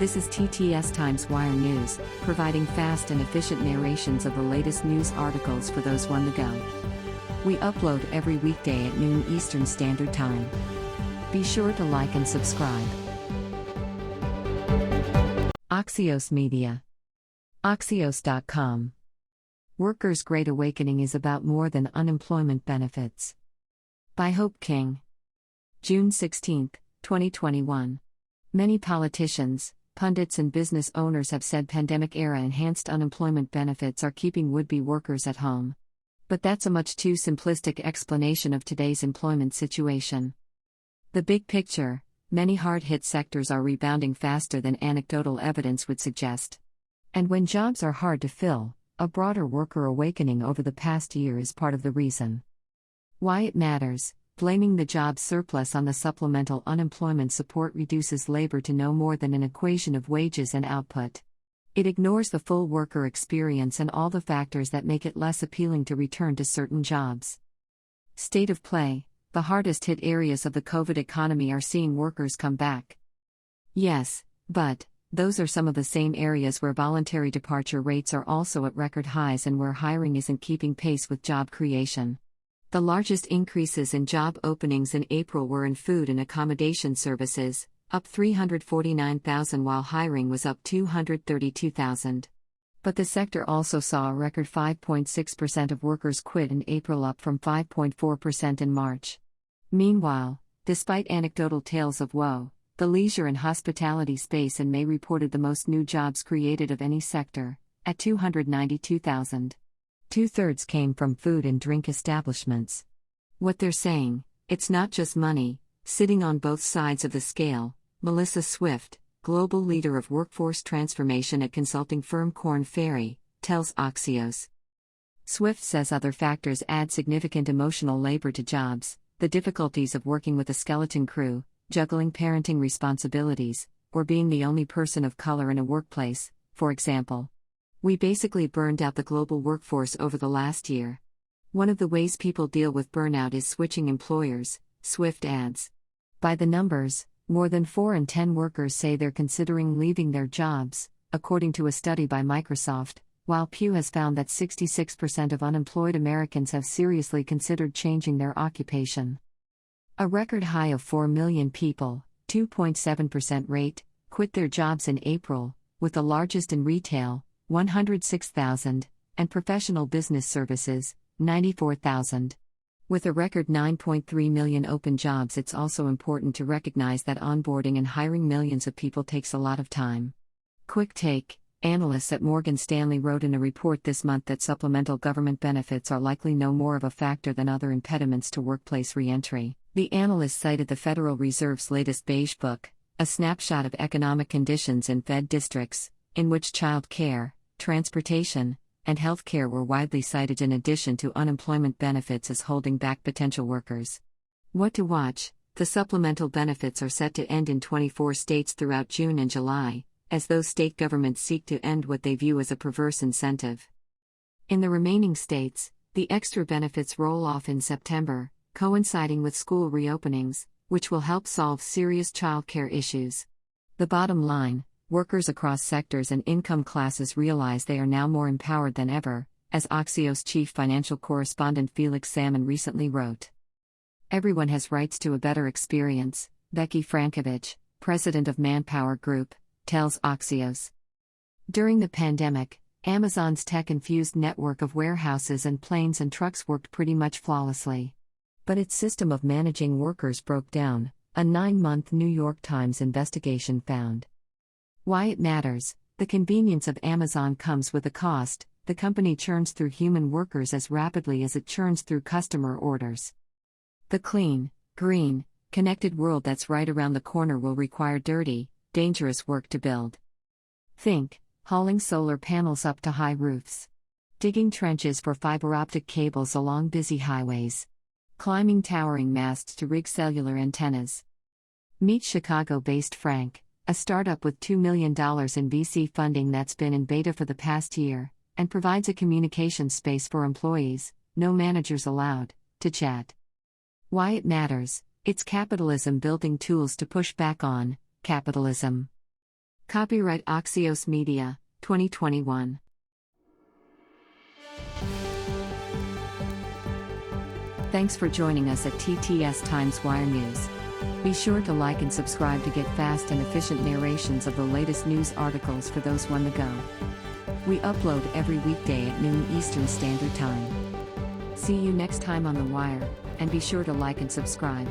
This is TTS Times Wire News, providing fast and efficient narrations of the latest news articles for those on the go. We upload every weekday at noon Eastern Standard Time. Be sure to like and subscribe. Axios Media. Axios.com. Workers' Great Awakening is about more than unemployment benefits. By Hope King. June 16, 2021. Many politicians, pundits, and business owners have said pandemic-era enhanced unemployment benefits are keeping would-be workers at home. But that's a much too simplistic explanation of today's employment situation. The big picture: many hard-hit sectors are rebounding faster than anecdotal evidence would suggest. And when jobs are hard to fill, a broader worker awakening over the past year is part of the reason. Why it matters: blaming the job surplus on the supplemental unemployment support reduces labor to no more than an equation of wages and output. It ignores the full worker experience and all the factors that make it less appealing to return to certain jobs. State of play: the hardest hit areas of the COVID economy are seeing workers come back. Yes, but those are some of the same areas where voluntary departure rates are also at record highs and where hiring isn't keeping pace with job creation. The largest increases in job openings in April were in food and accommodation services, up 349,000, while hiring was up 232,000. But the sector also saw a record 5.6% of workers quit in April, up from 5.4% in March. Meanwhile, despite anecdotal tales of woe, the leisure and hospitality space in May reported the most new jobs created of any sector, at 292,000. Two-thirds came from food and drink establishments. What they're saying: it's not just money, sitting on both sides of the scale. Melissa Swift, global leader of workforce transformation at consulting firm Korn Ferry, tells Axios. Swift says other factors add significant emotional labor to jobs: the difficulties of working with a skeleton crew, juggling parenting responsibilities, or being the only person of color in a workplace, for example. We basically burned out the global workforce over the last year. One of the ways people deal with burnout is switching employers, Swift adds. By the numbers, more than 4 in 10 workers say they're considering leaving their jobs, according to a study by Microsoft, while Pew has found that 66% of unemployed Americans have seriously considered changing their occupation. A record high of 4 million people, 2.7% rate, quit their jobs in April, with the largest in retail, 106,000, and professional business services, 94,000. With a record 9.3 million open jobs, it's also important to recognize that onboarding and hiring millions of people takes a lot of time. Quick take: analysts at Morgan Stanley wrote in a report this month that supplemental government benefits are likely no more of a factor than other impediments to workplace reentry. The analyst cited the Federal Reserve's latest Beige Book, a snapshot of economic conditions in Fed districts, in which child care, transportation, and health care were widely cited in addition to unemployment benefits as holding back potential workers. What to watch: the supplemental benefits are set to end in 24 states throughout June and July, as those state governments seek to end what they view as a perverse incentive. In the remaining states, the extra benefits roll off in September, coinciding with school reopenings, which will help solve serious childcare issues. The bottom line: workers across sectors and income classes realize they are now more empowered than ever, as Axios chief financial correspondent Felix Salmon recently wrote. Everyone has rights to a better experience, Becky Frankovich, president of Manpower Group, tells Axios. During the pandemic, Amazon's tech-infused network of warehouses and planes and trucks worked pretty much flawlessly. But its system of managing workers broke down, a 9-month New York Times investigation found. Why it matters: the convenience of Amazon comes with a cost. The company churns through human workers as rapidly as it churns through customer orders. The clean, green, connected world that's right around the corner will require dirty, dangerous work to build. Think hauling solar panels up to high roofs, digging trenches for fiber optic cables along busy highways, climbing towering masts to rig cellular antennas. Meet Chicago-based Frank, a startup with $2 million in VC funding that's been in beta for the past year, and provides a communication space for employees, no managers allowed, to chat. Why it matters: it's capitalism building tools to push back on capitalism. Copyright Axios Media, 2021. Thanks for joining us at TTS Times Wire News. Be sure to like and subscribe to get fast and efficient narrations of the latest news articles for those on the go. We upload every weekday at noon Eastern Standard Time. See you next time on The Wire, and be sure to like and subscribe.